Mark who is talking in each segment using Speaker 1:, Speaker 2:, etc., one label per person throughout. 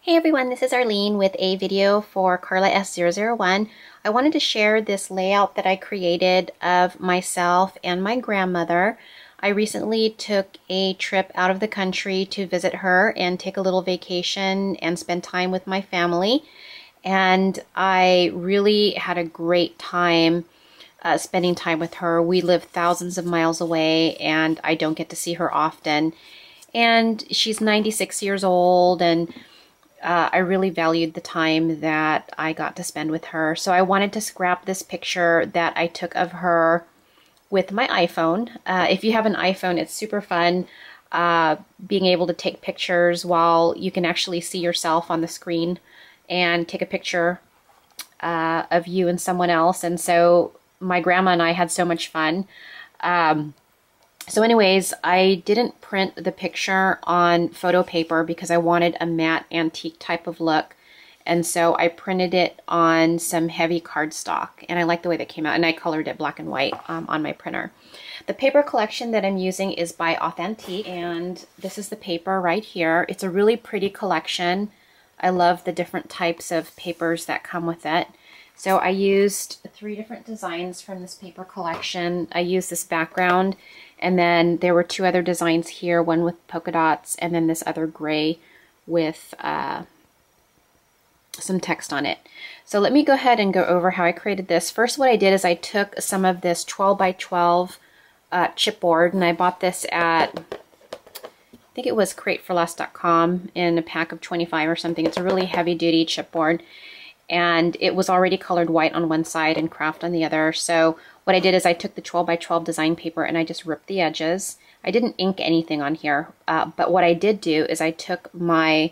Speaker 1: Hey everyone, this is Arlene with a video for Karla S001. I wanted to share this layout that I created of myself and my grandmother. I recently took a trip out of the country to visit her and take a little vacation and spend time with my family. And I really had a great time spending time with her. We live thousands of miles away and I don't get to see her often. And she's 96 years old, and I really valued the time that I got to spend with her. So I wanted to scrap this picture that I took of her with my iPhone. If you have an iPhone, it's super fun being able to take pictures while you can actually see yourself on the screen and take a picture of you and someone else. And so my grandma and I had so much fun. So anyways, I didn't print the picture on photo paper because I wanted a matte antique type of look. And so I printed it on some heavy cardstock, and I like the way that came out, and I colored it black and white on my printer. The paper collection that I'm using is by Authentique, and this is the paper right here. It's a really pretty collection. I love the different types of papers that come with it. So I used 3 different designs from this paper collection. I used this background, and then there were 2 other designs here, one with polka dots and then this other gray with some text on it. So let me go ahead and go over how I created this. First, what I did is I took some of this 12 by 12 chipboard, and I bought this at, I think it was crateforless.com in a pack of 25 or something. It's a really heavy duty chipboard, and it was already colored white on one side and craft on the other. So what I did is I took the 12 by 12 design paper and I just ripped the edges. I didn't ink anything on here, but what I did do is I took my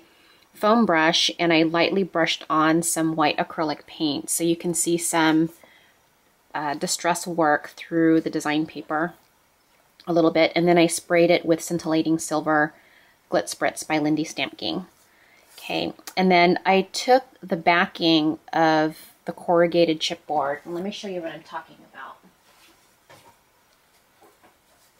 Speaker 1: foam brush and I lightly brushed on some white acrylic paint, so you can see some distress work through the design paper a little bit, and then I sprayed it with Scintillating Silver Glit Spritz by Lindy Stamp Gang. Okay, and then I took the backing of the corrugated chipboard, and let me show you what I'm talking about.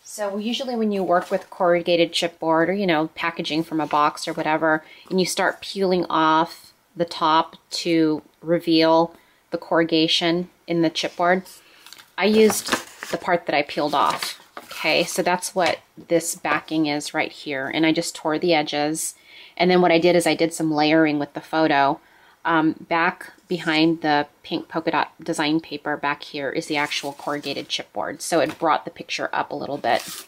Speaker 1: So usually when you work with corrugated chipboard, or packaging from a box or whatever, and you start peeling off the top to reveal the corrugation in the chipboard, I used the part that I peeled off. Okay, so that's what this backing is right here, and I just tore the edges. And then what I did is I did some layering with the photo. Back behind the pink polka dot design paper back here is the actual corrugated chipboard, so it brought the picture up a little bit.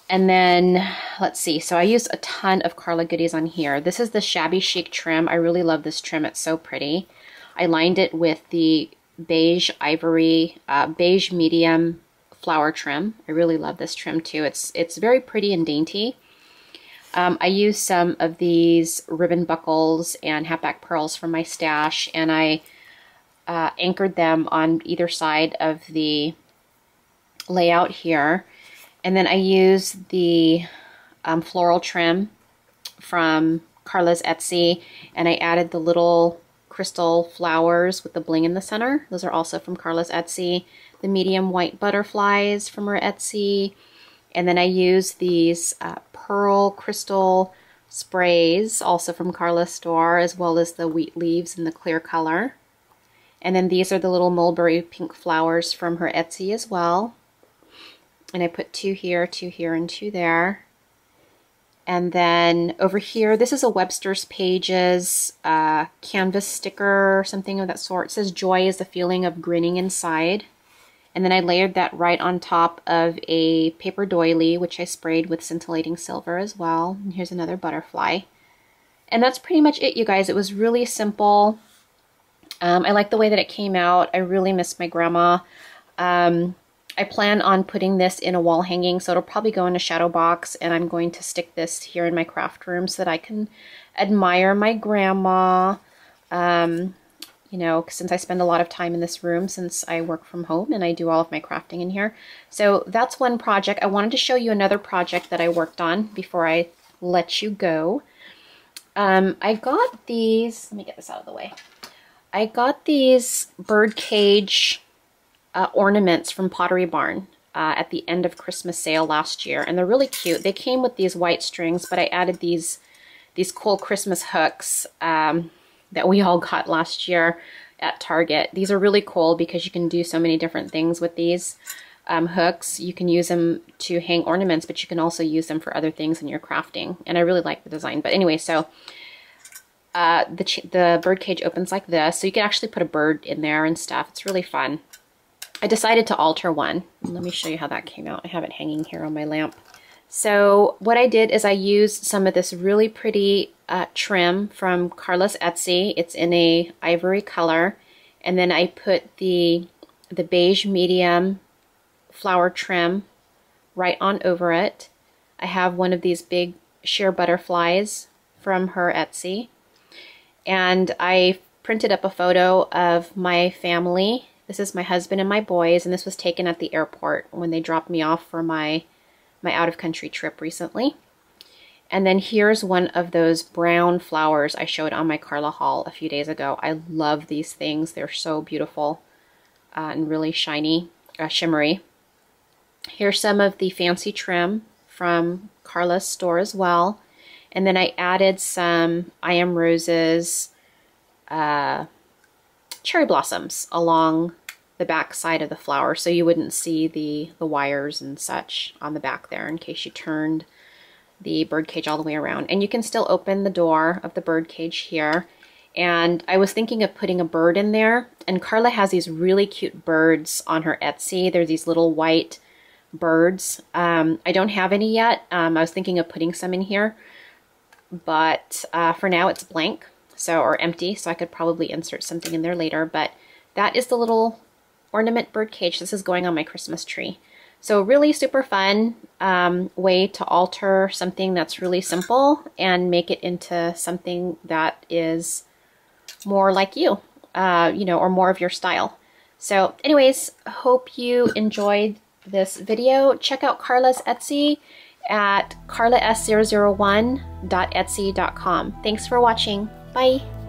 Speaker 1: And then, let's see, so I used a ton of Karla goodies on here. This is the Shabby Chic trim. I really love this trim. It's so pretty. I lined it with the beige ivory, beige medium flower trim. I really love this trim too. It's very pretty and dainty. I used some of these ribbon buckles and halfback pearls from my stash, and I anchored them on either side of the layout here. And then I used the floral trim from Karla's Etsy, and I added the little crystal flowers with the bling in the center. Those are also from Karla's Etsy. The medium white butterflies from her Etsy. And then I used these pearl crystal sprays, also from Karla's store, as well as the wheat leaves in the clear color. And then these are the little mulberry pink flowers from her Etsy as well. And I put 2 here, 2 here, and 2 there. And then over here, this is a Webster's Pages canvas sticker or something of that sort. It says, "Joy is the feeling of grinning inside." And then I layered that right on top of a paper doily, which I sprayed with Scintillating Silver as well. And here's another butterfly. And that's pretty much it, you guys. It was really simple. I like the way that it came out. I really miss my grandma. I plan on putting this in a wall hanging, so it'll probably go in a shadow box, and I'm going to stick this here in my craft room so that I can admire my grandma. Since I spend a lot of time in this room since I work from home and I do all of my crafting in here. So that's one project. I wanted to show you another project that I worked on before I let you go. I got these, let me get this out of the way. I got these Birdcage ornaments from Pottery Barn at the end of Christmas sale last year, and they're really cute. They came with these white strings, but I added these these cool Christmas hooks that we all got last year at Target. These are really cool because you can do so many different things with these hooks. You can use them to hang ornaments, but you can also use them for other things in your crafting. And I really like the design. But anyway, so the bird cage opens like this. So you can actually put a bird in there and stuff. It's really fun. I decided to alter one. Let me show you how that came out. I have it hanging here on my lamp. So what I did is I used some of this really pretty trim from Karla's Etsy. It's in a ivory color. And then I put the beige medium flower trim right on over it. I have one of these big sheer butterflies from her Etsy. And I printed up a photo of my family. This is my husband and my boys, and this was taken at the airport when they dropped me off for my out-of-country trip recently. And then here's one of those brown flowers I showed on my Karla haul a few days ago. I love these things. They're so beautiful and really shiny, shimmery. Here's some of the fancy trim from Karla's store as well. And then I added some I Am Roses cherry blossoms along the back side of the flower, so you wouldn't see the wires and such on the back there in case you turned the bird cage all the way around. And you can still open the door of the bird cage here. And I was thinking of putting a bird in there, and Karla has these really cute birds on her Etsy. They're these little white birds. I don't have any yet. I was thinking of putting some in here, but for now it's blank, or empty, so I could probably insert something in there later. But that is the little ornament bird cage. This is going on my Christmas tree. So really super fun way to alter something that's really simple and make it into something that is more like you, or more of your style. So anyways, hope you enjoyed this video. Check out Karla's Etsy at karlas001.etsy.com. Thanks for watching. Bye.